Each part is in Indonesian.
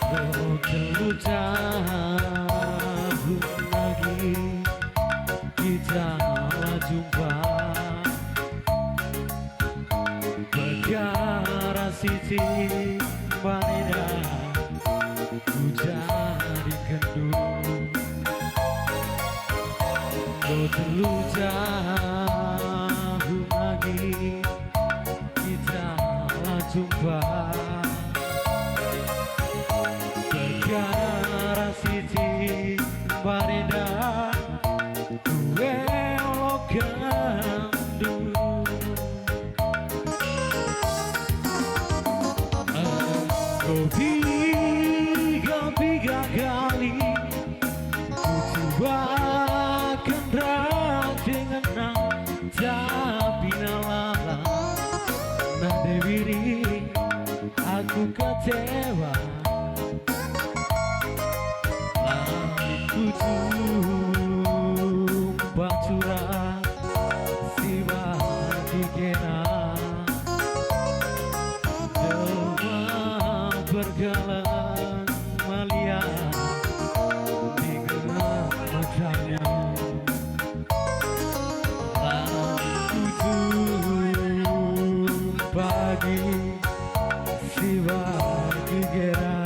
Oh terlalu jauh lagi kita jumpa. Perkara sisi manida ku jadi kendung. Oh terlalu jauh lagi kita jumpa. Perkara sisi manida gue lo kendung. Tiga kali ku coba kendra dengan tapi nalala nade wiri aku kecewa. Langitku jumpa curah siwa dikena bergelang malia di gelap matanya. Langitku pagi siwa digera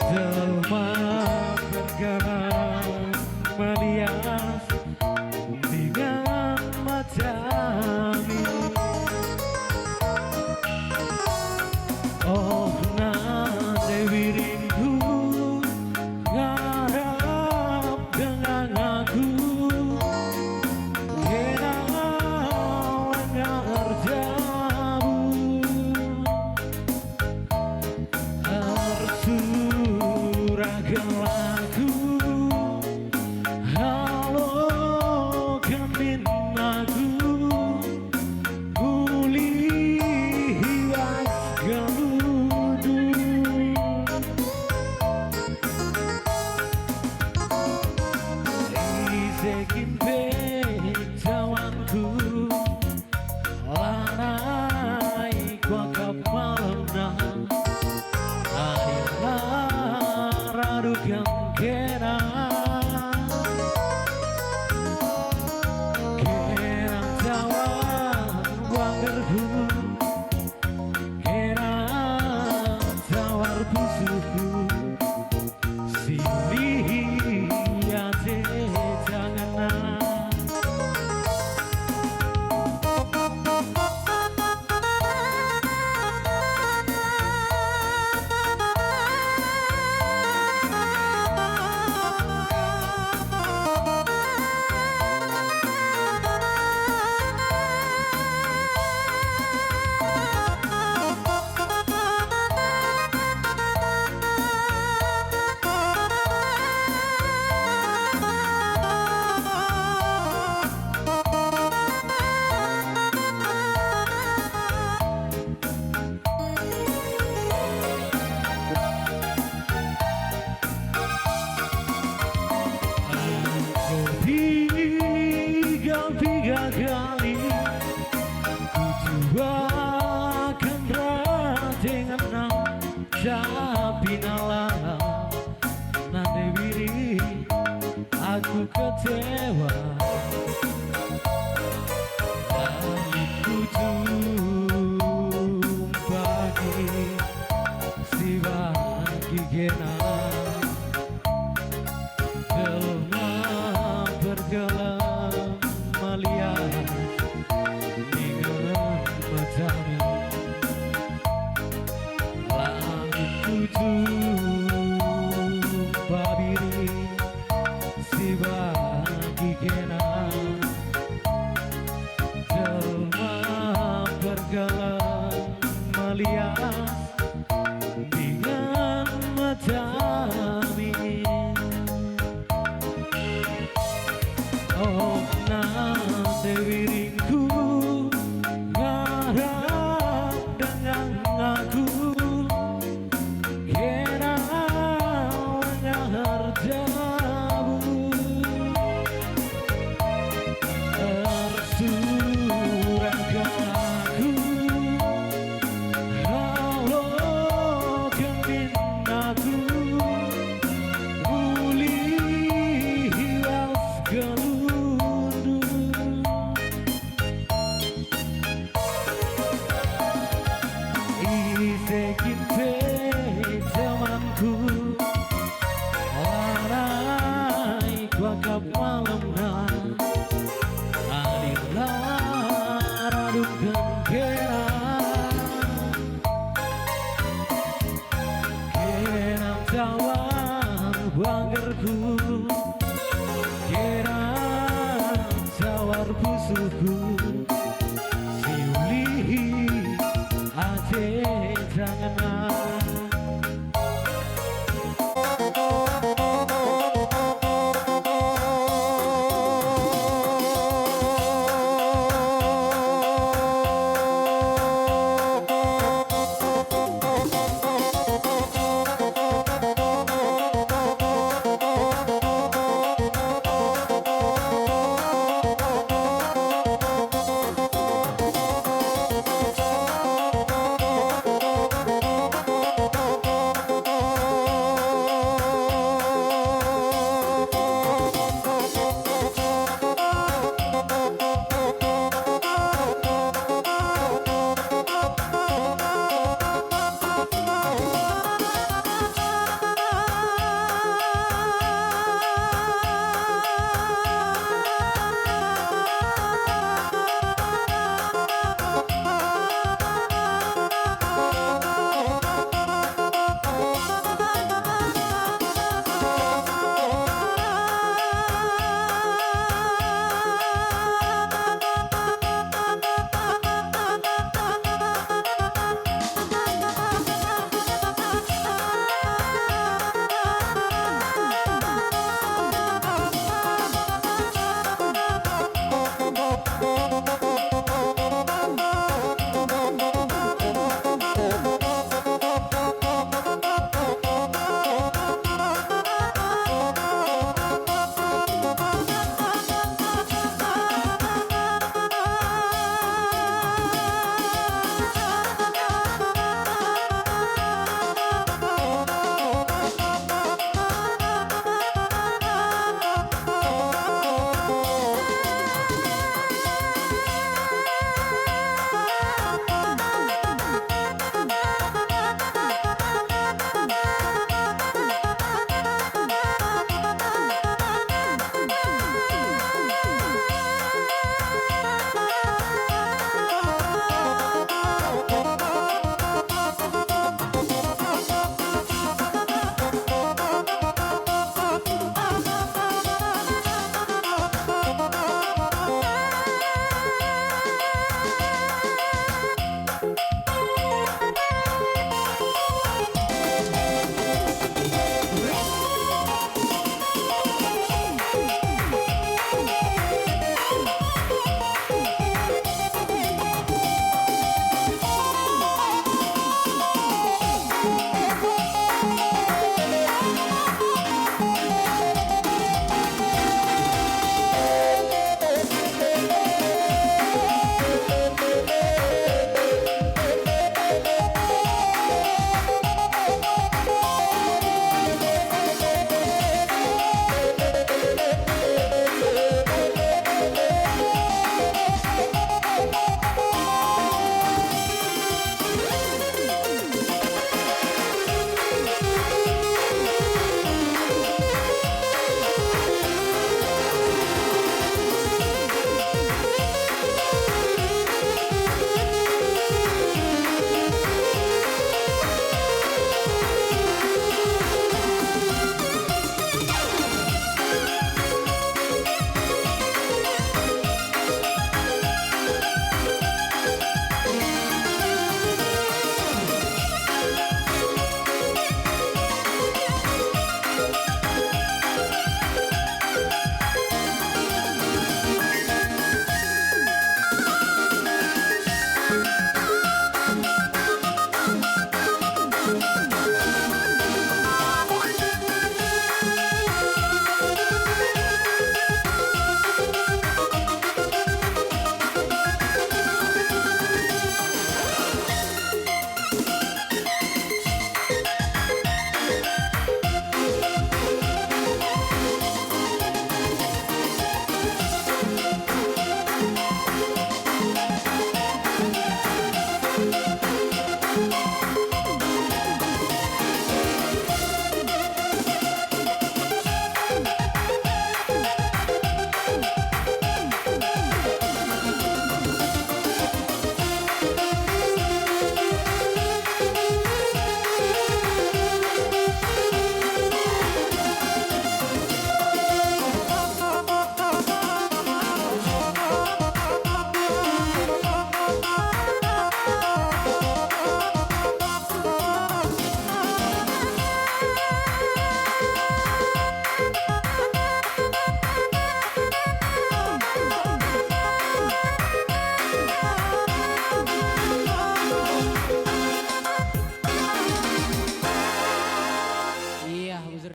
jelma bergelang malia dengan matanya. Oh nade wiringku ngarap dengan aku kena ngerjamu arsurakan lagu halo kemin aku sekin bejawanku lanai kuakap malna akhirnya radukan kena kenang tawan wangerku kenang tawar pusuku silih tiga kali ku coba kendra dengan tapi nalala nade wiri aku kecewa. Langitku jumpa di siwa gigena jelma bergelang malia dengan matanya. Langitku jumpa diri siwa gigena jelma bergelang malia dengan matanya. Oh nade wiringku ngarap dengan aku kena ngerjamu tersurahkan aku halo Sekin pe temanku Larai kuakap malam na Adilah radungkan kera Kenang cawan banggerku Kenang cawar pusuku Siuli ate jangan